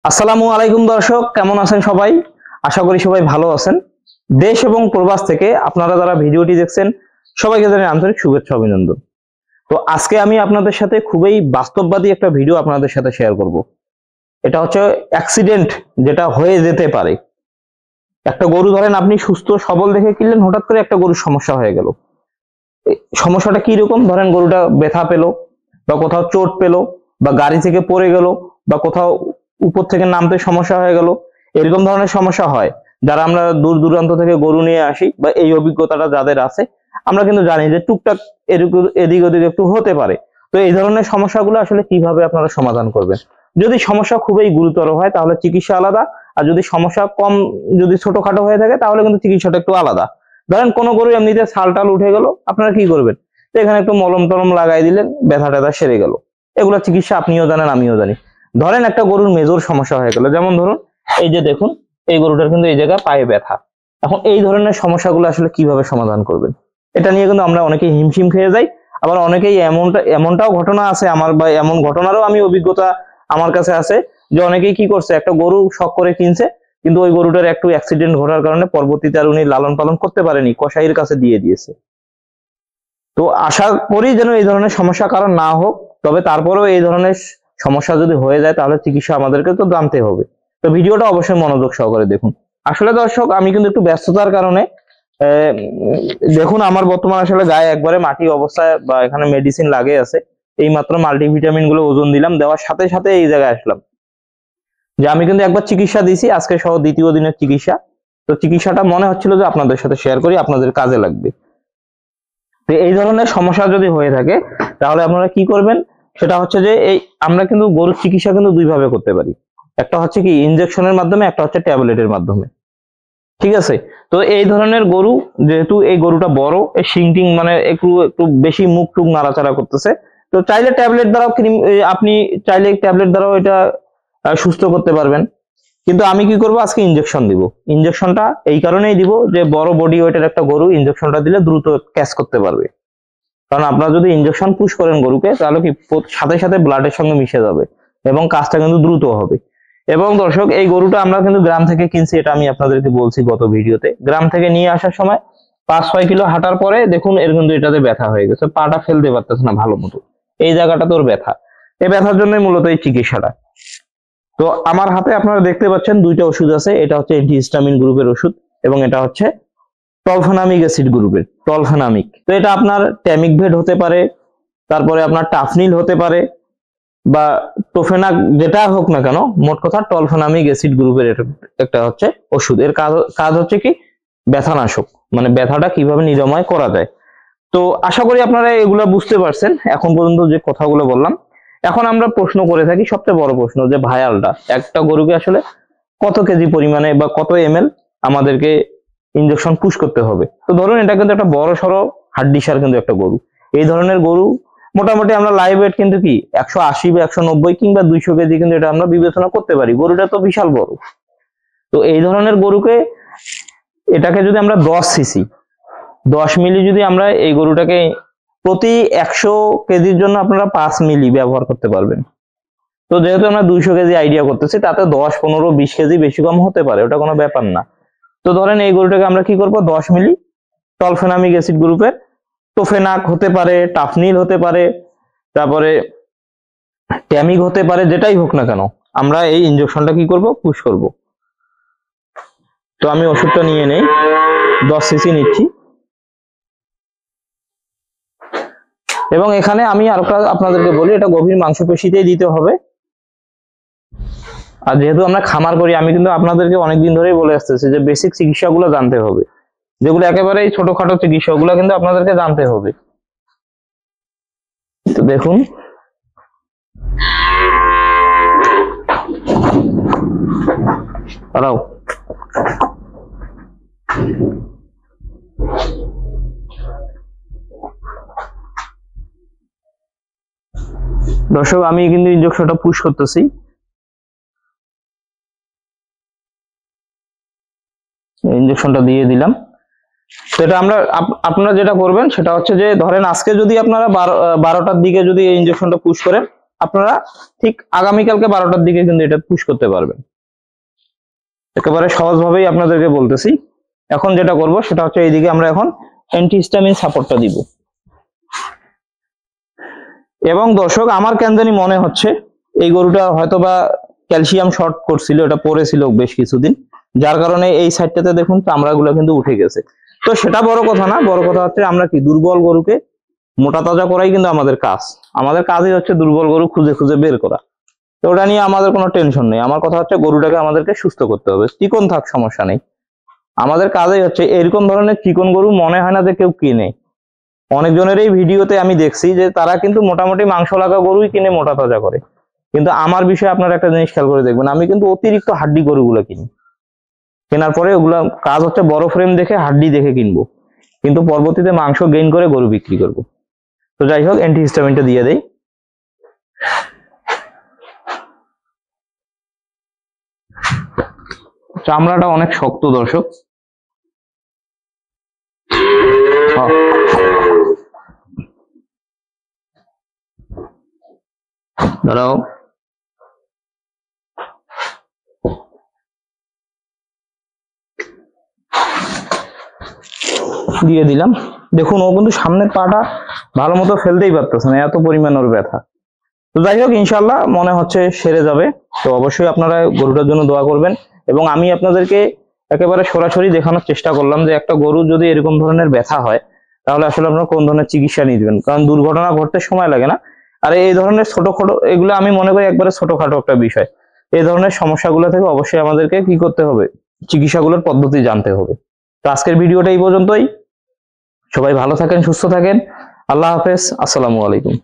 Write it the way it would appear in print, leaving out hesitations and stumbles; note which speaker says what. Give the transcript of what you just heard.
Speaker 1: আসসালামু আলাইকুম দর্শক, কেমন আছেন সবাই? আশা করি সবাই ভালো আছেন। দেশ এবং প্রবাস থেকে আপনারা যারা ভিডিওটি দেখছেন সবাইকে জানাই আন্তরিক শুভেচ্ছা অভিনন্দন। তো আজকে আমি আপনাদের সাথে খুবই বাস্তববাদী একটা ভিডিও আপনাদের সাথে শেয়ার করব। এটা হচ্ছে অ্যাক্সিডেন্ট যেটা হয়ে যেতে পারে। একটা গরু ধরেন আপনি সুস্থ সবল দেখে কিনলেন, হঠাৎ করে একটা গরুর সমস্যা হয়ে গেল। সমস্যাটা কি রকম? ধরেন গরুটা ব্যথা পেলো বা কোথাও চোট পেলো বা গাড়ি থেকে পড়ে গেল বা কোথাও উপর থেকে নামতে সমস্যা হয়ে গেল, এরকম ধরনের সমস্যা হয়। যারা আমরা দূর দূরান্ত থেকে গরু নিয়ে আসি বা এই অভিজ্ঞতাটা যাদের আছে, আমরা কিন্তু জানি যে টুকটাক এদিক ওদিক একটু হতে পারে। তো এই ধরনের সমস্যাগুলো আসলে কিভাবে আপনারা সমাধান করবেন? যদি সমস্যা খুবই গুরুতর হয় তাহলে চিকিৎসা আলাদা, আর যদি সমস্যা কম, যদি ছোটখাটো হয়ে থাকে তাহলে কিন্তু চিকিৎসাটা একটু আলাদা। ধরেন কোনো গরু এমনিতে ছাল টাল উঠে গেল, আপনারা কি করবেন? তো এখানে একটু মলম টলম লাগাই দিলেন, ব্যথা ট্যাথা সেরে গেল। এগুলো চিকিৎসা আপনিও জানেন, আমিও জানি। ধরেন একটা গরুর মেজর সমস্যা হয়ে গেল, যেমন ধরুন এই যে দেখুন, এই গরুটার কিন্তু এই জায়গায় পায়ে ব্যথা। এখন এই ধরনের সমস্যাগুলো আসলে কিভাবে সমাধান করবেন? এটা নিয়ে কিন্তু আমরা অনেকেই হিমশিম খেয়ে যাই। আবার অনেকেই এমনটাও ঘটনা আছে আমার, বা এমন ঘটনারও আমি অভিজ্ঞতা আমার কাছে আছে, যে অনেকেই কি করছে, একটা গরু শখ করে কিনছে, কিন্তু ওই গরুটার একটু অ্যাক্সিডেন্ট ঘটার কারণে পরবর্তীতে আর উনি লালন পালন করতে পারেনি, কসাইয়ের কাছে দিয়ে দিয়েছে। তো আশা করি যেন এই ধরনের সমস্যা কারণ না হোক। তবে তারপরেও এই ধরনের সমস্যা যদি হয়ে যায় তাহলে চিকিৎসা আমাদেরকে তো জানতে হবে। তো ভিডিওটা অবশ্যই মনোযোগ সহকারে দেখুন। আসলে দর্শক, আমি কিন্তু একটু ব্যস্ততার কারণে আহ, দেখুন আমার বর্তমান আসলে গায়ে একবারে মাটি অবস্থায়, বা এখানে মেডিসিন লাগে আছে। এই মাত্র মাল্টিভিটামিন গুলো ওজন দিলাম, দেওয়ার সাথে সাথে এই জায়গায় আসলাম। যে আমি কিন্তু একবার চিকিৎসা দিয়েছি, আজকে সহ দ্বিতীয় দিনের চিকিৎসা। তো চিকিৎসাটা মনে হচ্ছিল যে আপনাদের সাথে শেয়ার করি, আপনাদের কাজে লাগবে। তো এই ধরনের সমস্যা যদি হয়ে থাকে তাহলে আপনারা কি করবেন? সেটা হচ্ছে যে আমরা কিন্তু গরুর চিকিৎসা কিন্তু দুই ভাবে করতে পারি। একটা হচ্ছে কি ইনজেকশনের মাধ্যমে, একটা হচ্ছে ট্যাবলেটের মাধ্যমে। ঠিক আছে? তো এই ধরনের গরু, যেহেতু এই গরুটা বড়, এই শিংটিং মানে একটু একটু বেশি মুখ টুক নাড়াচাড়া করতেছে, তো চাইলে ট্যাবলেট দ্বারাও আপনি চাইলে ট্যাবলেট দ্বারাও এটা সুস্থ করতে পারবেন। কিন্তু আমি কি করব, আজকে ইনজেকশন দিব। ইনজেকশনটা এই কারণেই দিব যে বড় বডি ওয়েটের একটা গরু ইনজেকশনটা দিলে দ্রুত ক্যাচ করতে পারবে। কারণ আপনারা যদি ইনজেকশন পুশ করেন গরুকে, তাহলে কি সাথে সাথে ব্লাডের সঙ্গে মিশে যাবে এবং কাজটা কিন্তু দ্রুত হবে। এবং দর্শক, এই গরুটা আমরা কিন্তু গ্রাম থেকে কিনছি, এটা আমি আপনাদেরকে বলছি গত ভিডিওতে। গ্রাম থেকে নিয়ে আসার সময় 5-6 কিলো হাঁটার পরে দেখুন এর কিন্তু এটাতে ব্যথা হয়ে গেছে, পাটা ফেলতে পারতেছে না ভালো মতো। এই জায়গাটা তোর ব্যথা, এই ব্যথার জন্যই মূলত এই চিকিৎসাটা। তো আমার হাতে আপনারা দেখতে পাচ্ছেন দুইটা ওষুধ আছে। এটা হচ্ছে অ্যান্টিহিস্টামিন গ্রুপের ওষুধ, এবং এটা হচ্ছে টলফেনামিক অ্যাসিড গ্রুপের টলফেনামিক। তো এটা আপনার ট্যামিকভেট হতে পারে, তারপরে আপনার টাফনিল হতে পারে, বা টোফেনাক, যেটা হোক না কেন, মোট কথা টলফেনামিক অ্যাসিড গ্রুপের একটা হচ্ছে ওষুধ। এর কাজ হচ্ছে কি ব্যথানাশক, মানে ব্যথাটা কিভাবে নিরাময় করা যায়। তো আশা করি আপনারা এগুলো বুঝতে পারছেন এখন পর্যন্ত যে কথাগুলো বললাম। এখন আমরা প্রশ্ন করে থাকি, সবচেয়ে বড় প্রশ্ন, যে ভায়ালটা একটা গরুকে আসলে কত কেজি পরিমাণে বা কত ml আমাদেরকে ইনজেকশন পুশ করতে হবে। তো ধরুন এটা কিন্তু একটা বড় সড়ো হাড্ডিসার কিন্তু একটা গরু। এই ধরনের গরু মোটামুটি আমরা লাইভ ওয়েট কিন্তু কি 180 বা 190 কিংবা 200 কেজি কিন্তু এটা আমরা বিবেচনা করতে পারি। গরুটা তো বিশাল বড়। তো এই ধরনের গরুকে, এটাকে যদি আমরা 10 সিসি 10 মিলি যদি আমরা এই গরুটাকে প্রতি 100 কেজির জন্য আপনারা 5 মিলি ব্যবহার করতে পারবেন। তো যেহেতু আমরা 200 কেজি আইডিয়া করতেছি, তাতে 10, 15, 20 কেজি বেশি কম হতে পারে, ওটা কোনো ব্যাপার না। তো ধরেন এই গরুটাকে আমরা কি করব, 10 মিলি টলফেনামিক অ্যাসিড গ্রুপের, টোফেনাক হতে পারে, টাফনিল হতে পারে, তারপরে ট্যামিক হতে পারে, যেটাই হোক না কেন, আমরা এই ইনজেকশনটা কি করব, পুশ করব। তো আমি ওষুধটা নিয়ে নেই, 10 সিসি নিচ্ছি। এবং এখানে আমি আরেকটা আপনাদেরকে বলি, এটা গভীর মাংসপেশিতেই দিতে হবে। আর যেহেতু আমরা খামার করি, আমি কিন্তু আপনাদেরকে অনেকদিন ধরেই বলে আসতেছি যে বেসিক চিকিৎসাগুলো জানতে হবে, যেগুলো একেবারেই ছোটখাটো চিকিৎসা, ওগুলো কিন্তু আপনাদেরকে জানতে হবে। তো দেখুন, দাঁড়াও, দর্শক আমি কিন্তু ইনজেকশনটা পুশ করতেছি। ইনজেকশনটা দিয়ে দিলাম। সেটা আপনারা যেটা করবেন সেটা হচ্ছে যে, ধরেন আজকে যদি আপনারা 12টার দিকে যদি এই ইনজেকশনটা পুশ করেন, আপনারা ঠিক আগামীকালকে 12টার দিকে কিন্তু এটা পুশ করতে পারবেন। একেবারে সহজভাবেই আপনাদেরকে বলতেছি। এখন যেটা করব সেটা হচ্ছে এইদিকে আমরা এখন অ্যান্টিহিস্টামিন সাপোর্টটা দিব। এবং দর্শক আমার কেন জানি মনে হচ্ছে এই গরুটা হয়তোবা ক্যালসিয়াম শর্ট করছিল, এটা পড়েছিল বেশ কিছুদিন, যার কারণে এই সাইডটাতে দেখুন চামড়াগুলো কিন্তু উঠে গেছে। তো সেটা বড় কথা না, বড় কথা হচ্ছে আমরা কি দুর্বল গরুকে মোটা তাজা করাই কিন্তু আমাদের কাজ। আমাদের কাজই হচ্ছে দুর্বল গরু খুঁজে খুঁজে বের করা। তো ওটা নিয়ে আমাদের কোনো টেনশন নেই। আমার কথা হচ্ছে গরুটাকে আমাদেরকে সুস্থ করতে হবে, চিকন থাক সমস্যা নেই। আমাদের কাজই হচ্ছে এরকম ধরনের চিকন গরু মনে হয় না যে কেউ কিনে। অনেকজনের এই ভিডিওতে আমি দেখছি যে তারা কিন্তু মোটামুটি মাংস লাগা গরুই কিনে মোটা তাজা করে। কিন্তু আমার বিষয়ে আপনারা একটা জিনিস খেয়াল করে দেখবেন, আমি কিন্তু অতিরিক্ত হাড্ডি গরুগুলো কিনি। কেনার পরে ওগুলা কাজ হচ্ছে বড় ফ্রেম দেখে হাড্ডি দেখে কিনবো, কিন্তু পরবর্তীতে মাংস গেইন করে গরু বিক্রি করব। তো যাই হোক অ্যান্টিহিস্টামিনটা দিয়ে দেই। চামড়াটা অনেক শক্ত দর্শক। দাঁড়াও, দিয়ে দিলাম। দেখুন ও কিন্তু সামনের পাটা ভালো মতো ফেলতেই পারতেছে না, এত পরিমাণ ওর ব্যথা। তো যাই হোক ইনশাল্লাহ মনে হচ্ছে সেরে যাবে। তো অবশ্যই আপনারা গরুটার জন্য দোয়া করবেন। এবং আমি আপনাদেরকে একেবারে সরাসরি দেখানোর চেষ্টা করলাম যে একটা গরু যদি এরকম ধরনের ব্যথা হয় তাহলে আসলে আপনারা কোন ধরনের চিকিৎসা নিবেন, কারণ দুর্ঘটনা ঘটতে সময় লাগে না। আর এই ধরনের ছোটখাটো এগুলো আমি মনে করি একবারে ছোটখাটো একটা বিষয়। এই ধরনের সমস্যাগুলো থেকে অবশ্যই আমাদেরকে কি করতে হবে, চিকিৎসাগুলোর পদ্ধতি জানতে হবে। তো আজকের ভিডিওটা এই পর্যন্তই। সবাই ভালো থাকেন, সুস্থ থাকেন। আল্লাহ হাফেজ, আসসালামু আলাইকুম।